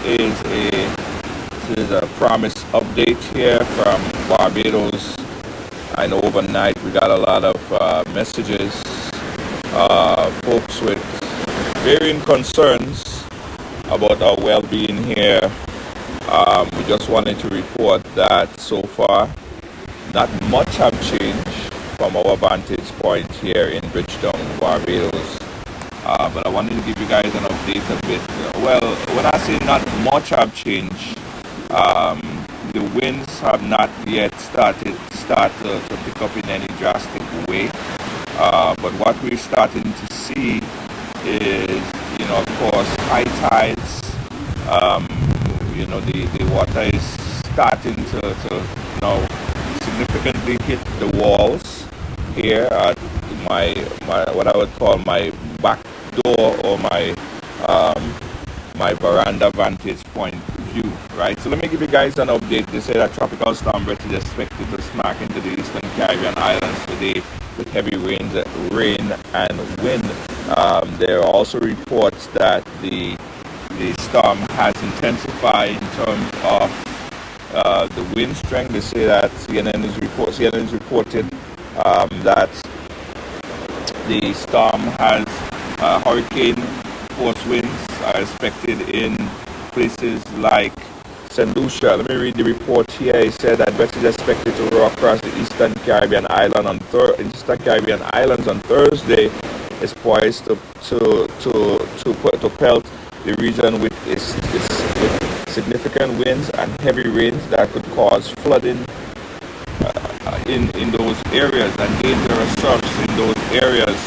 This is a promise update here from Barbados. I know overnight we got a lot of messages, folks with varying concerns about our well-being here. We just wanted to report that so far, not much have changed from our vantage point here in Bridgetown, Barbados. But I wanted to give you guys an update a bit. Well, when I say not much have changed, the winds have not yet started to pick up in any drastic way. But what we're starting to see is, of course, high tides. The water is starting to significantly hit the walls here at my what I would call my back door, or my veranda vantage point view, right? So let me give you guys an update. They say that tropical storm Bret is expected to smack into the eastern Caribbean islands today with heavy rain and wind. There are also reports that the storm has intensified in terms of the wind strength. They say that CNN is reported that the storm has hurricane force winds are expected in places like St. Lucia. Let me read the report here. It said that Bret is expected to roll across the eastern Caribbean islands on Thursday. Is poised to pelt the region with significant winds and heavy rains that could cause flooding in those areas and dangerous surfs in those areas.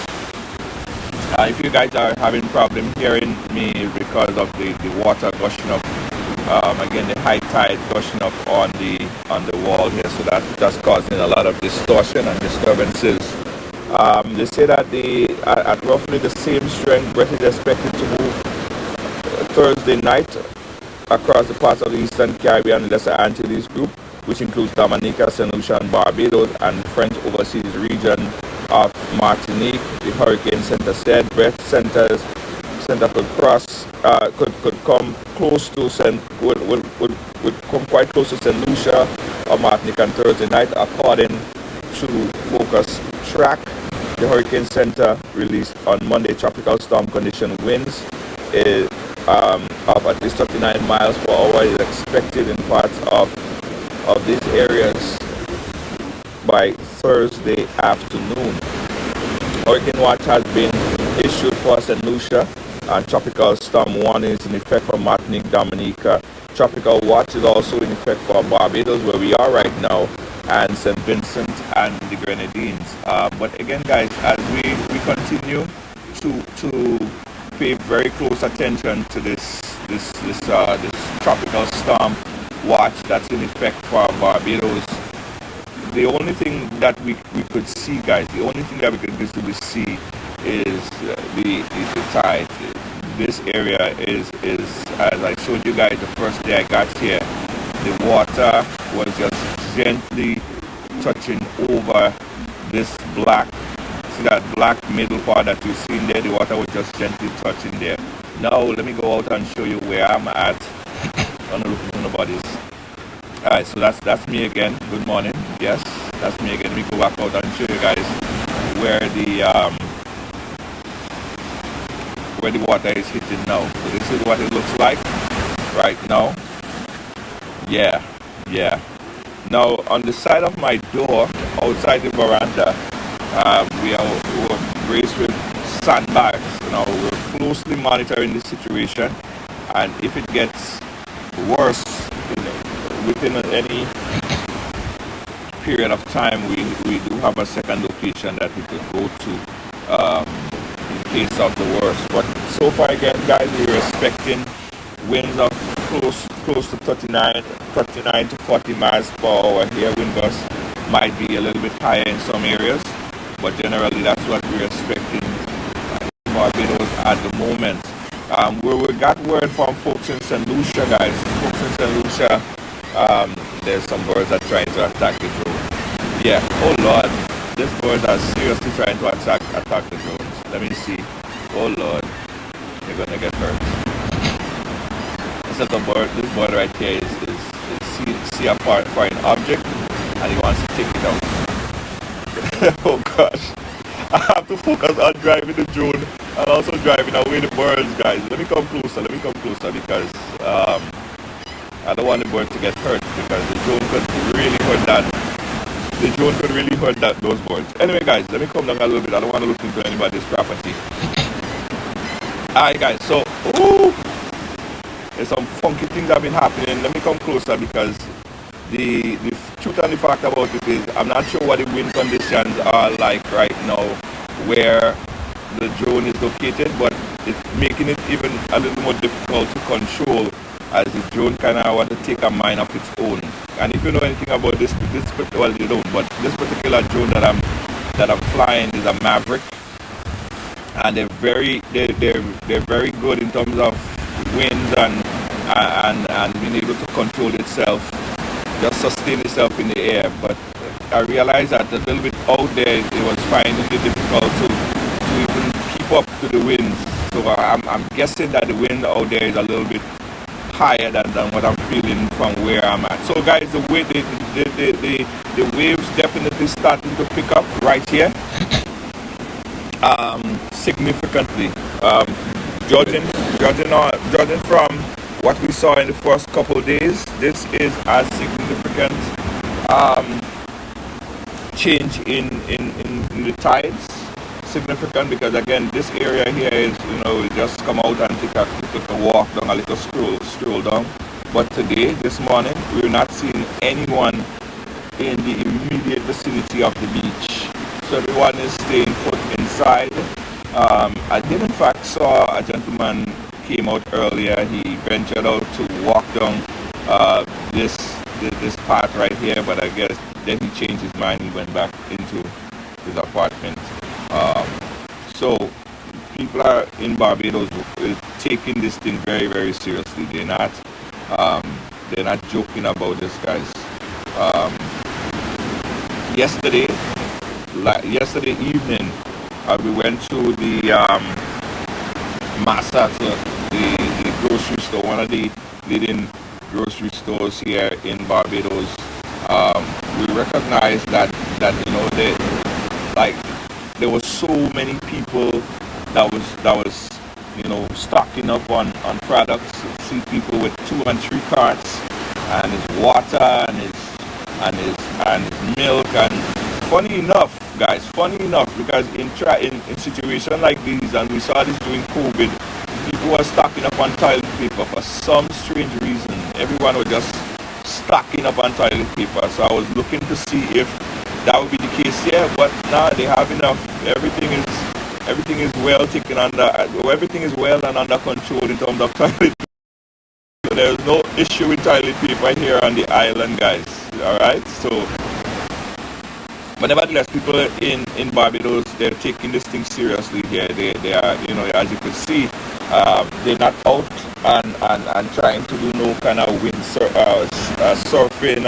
If you guys are having problem hearing me because of the water gushing up, again the high tide gushing up on the wall here, so that's causing a lot of distortion and disturbances. They say that at roughly the same strength, Bret is expected to move Thursday night across the parts of the Eastern Caribbean and Lesser Antilles group, which includes Dominica, St. Lucia, and Barbados, and the French overseas region of Martinique. The Hurricane Center said Bret center could come close to would come quite close to St. Lucia or Martinique on Thursday night, according to Focus Track. The Hurricane Center released on Monday tropical storm condition winds of at least 39 miles per hour is expected in parts of these areas by Thursday afternoon. Hurricane watch has been issued for St. Lucia, and tropical storm warning is in effect for Martinique, Dominica. Tropical watch is also in effect for Barbados, where we are right now, and St. Vincent and the Grenadines. But again, guys, as we continue to pay very close attention to this tropical storm watch that's in effect for Barbados, the only thing that we could see, guys, the only thing that we could visibly see is the tide. This area is, as I showed you guys the first day I got here, the water was just gently touching over this black, see that black middle part that you see in there, the water was just gently touching there. Now let me go out and show you where I'm at. I'm not looking for nobody's. Alright, so that's me again. Good morning. Yes, that's me again. Let me go back out and show you guys where the water is hitting now. So this is what it looks like right now. Yeah. Now on the side of my door, outside the veranda, we're graced with sandbags. Now we're closely monitoring the situation, and if it gets worse within any period of time, we do have a second location that we could go to in case of the worst. But so far, again, guys, we're expecting winds of close to 39 to 40 miles per hour here. Wind gusts might be a little bit higher in some areas, but generally that's what we're expecting in Barbados at the moment. We got word from folks in St. Lucia, guys. Folks in St. Lucia, there's some birds that are trying to attack the drone. Yeah, oh Lord, these birds are seriously trying to attack the drones. Let me see. Oh Lord, they're gonna get hurt. this boy right here see a foreign object, and he wants to take it out. Oh gosh, I have to focus on driving the drone and also driving away the birds, guys. Let me come closer. Because I don't want the bird to get hurt, because the drone could really hurt that. The drone could really hurt those birds. Anyway, guys, let me come down a little bit. I don't want to look into anybody's property. Alright, guys. So, there's some funky things that have been happening. Let me come closer, because the truth and the fact about it is, I'm not sure what the wind conditions are like right now where the drone is located, but it's making it even a little more difficult to control, as the drone kind of want to take a mind of its own. And if you know anything about this, well, you don't, but this particular drone that I'm flying is a Maverick, and they're very good in terms of winds and being able to control itself, just sustain itself in the air. But I realized that a little bit out there, it was finding it difficult to even keep up to the winds. So I'm guessing that the wind out there is a little bit higher than what I'm feeling from where I'm at. So guys, the waves definitely starting to pick up right here, significantly. Judging from what we saw in the first couple of days, this is a significant change in the tides. Significant, because again, this area here is, we just come out and take a walk down, a little stroll down. But today, this morning, we're not seeing anyone in the immediate vicinity of the beach. So everyone is staying put inside. I did in fact saw a gentleman came out earlier. He ventured out to walk down this part right here, but I guess then he changed his mind and went back into his apartment. So people are in Barbados taking this thing very, very seriously. They're not joking about this, guys. Yesterday evening, we went to the Massa, the grocery store, one of the leading grocery stores here in Barbados. We recognized that there was so many people that was stocking up on products. See people with 2 and 3 carts, and his water and his milk. And funny enough, guys, because in situations like these, and we saw this during COVID, people were stocking up on toilet paper for some strange reason. Everyone was just stocking up on toilet paper. So I was looking to see if that would be the case here, but now they have enough. Everything is well taken under. Everything is well and under control in terms of toilet paper. So there's no issue with toilet paper here on the island, guys. All right, so. But nevertheless, people in Barbados, they're taking this thing seriously here. They are, as you can see, they're not out and trying to do no kind of wind surfing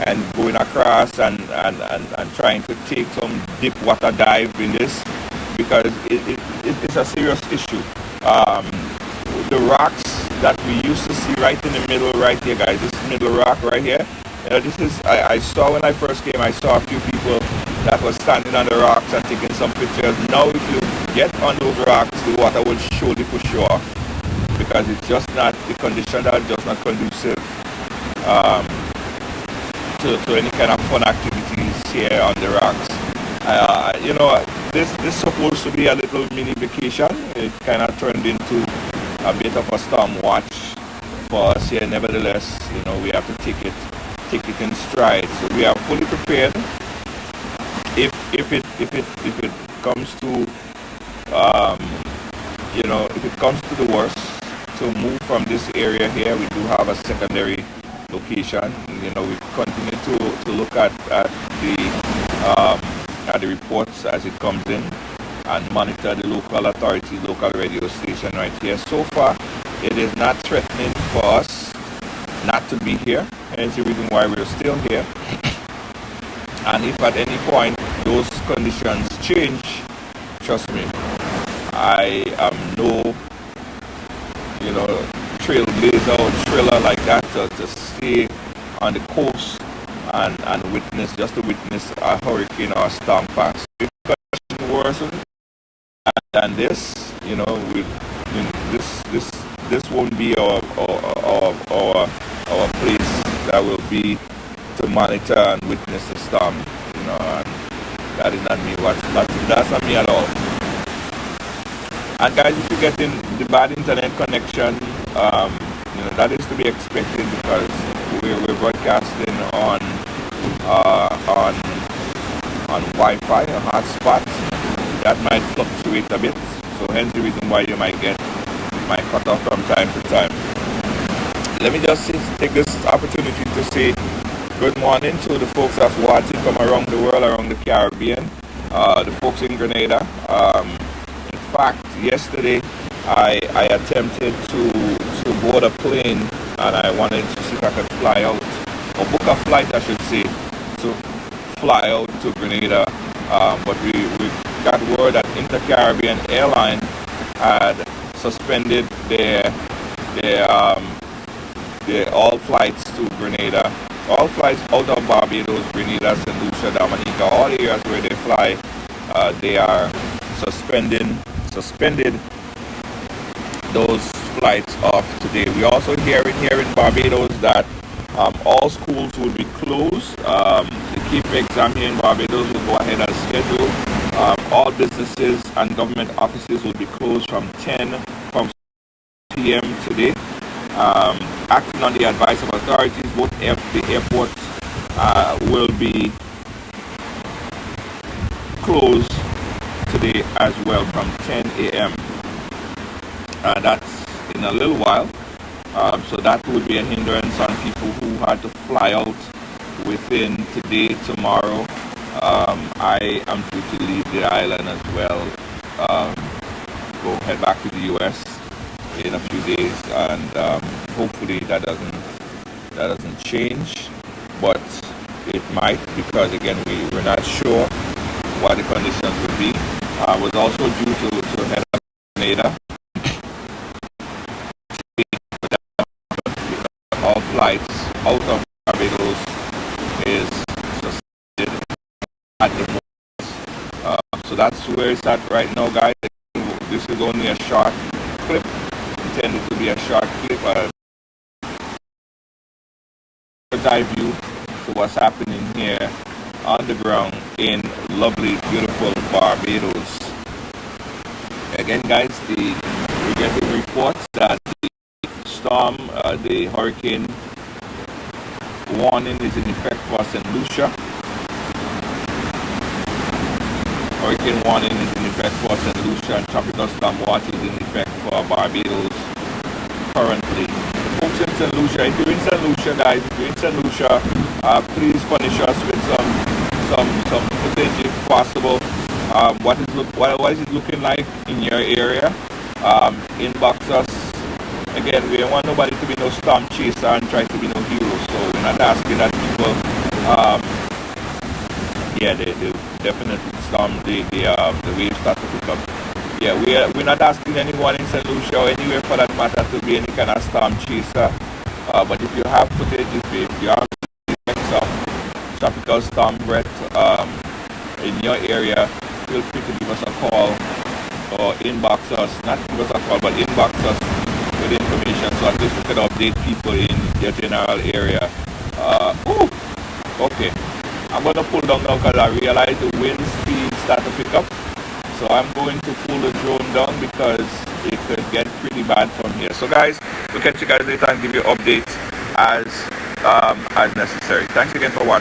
and going across and trying to take some deep water dive in this, because it's a serious issue. The rocks that we used to see right in the middle right here, guys, this middle rock right here, this is, I saw when I first came, I saw a few people that were standing on the rocks and taking some pictures. Now if you get on those rocks, the water will surely push you off, because it's just not, the conditions are just not conducive to any kind of fun activities here on the rocks. This is supposed to be a little mini vacation. It kind of turned into a bit of a storm watch for us here. Nevertheless, we have to take it in stride. So we are fully prepared if it comes to if it comes to the worst, to move from this area here. We do have a secondary location. We continue to look at the reports as it comes in, and monitor the local authorities, local radio station right here. So far, it is not threatening for us not to be here, and it's the reason why we're still here. And if at any point those conditions change, trust me, I am no trailblazer or thriller like that to stay on the coast and witness, just to witness a hurricane or a storm pass. If conditions worsen than this, this won't be our place that will be to monitor and witness the storm. And that is not me. That's not me at all. And guys, if you're getting the bad internet connection, that is to be expected because we're broadcasting on Wi-Fi, a hotspot. That might fluctuate a bit, so hence the reason why you might get my cutoff from time to time. Let me just take this opportunity to say good morning to the folks that's watching from around the world, around the Caribbean, the folks in Grenada. In fact, yesterday I attempted to board a plane and I wanted to see if I could fly out, or book a flight I should say, to fly out to Grenada, but we got word that Inter-Caribbean Airline had suspended their all flights to Grenada. All flights out of Barbados, Grenada, St. Lucia, Dominica, all areas where they fly, they are suspended those flights off today. We also hearing here in Barbados that all schools will be closed. The KIP exam here in Barbados will go ahead as scheduled. All businesses and government offices will be closed from 10 p.m. today. Acting on the advice of authorities, both the airports will be closed today as well from 10 a.m. That's in a little while. So that would be a hindrance on people who had to fly out within today, tomorrow. I am due to leave the island as well. Go head back to the U.S. in a few days, and hopefully that doesn't change, but it might, because again we're not sure what the conditions would be. I was also due to head up to Grenada. All flights out of Barbados is suspended at the moment. So that's where it's at right now, guys. This is only a short clip, intended to be a short clip, a eye view to what's happening here on the ground in lovely, beautiful Barbados. Again, guys, we're getting reports that the storm, the hurricane warning is in effect for St. Lucia. Hurricane warning is in effect for St. Lucia, and tropical storm watch is in effect for Barbados currently. Folks in St. Lucia, if you're in St. Lucia, guys, if you're in St. Lucia, please furnish us with some footage if possible. What is it looking like in your area? Inbox us. Again, we don't want nobody to be no storm chaser and try to be no hero, so we're not asking that people. They definitely storm the waves start to pick up. Yeah, we're not asking anyone in St. Lucia or anywhere for that matter to be any kind of storm chaser. But if you have footage, if you have some tropical storm Bret in your area, feel free to give us a call or inbox us. Not give us a call, but inbox us with information so at least we can update people in your general area. Okay. I'm going to pull down now because I realize the wind speed start to pick up. So I'm going to pull the drone down because it could get pretty bad from here. So guys, we'll catch you guys later and give you updates as necessary. Thanks again for watching.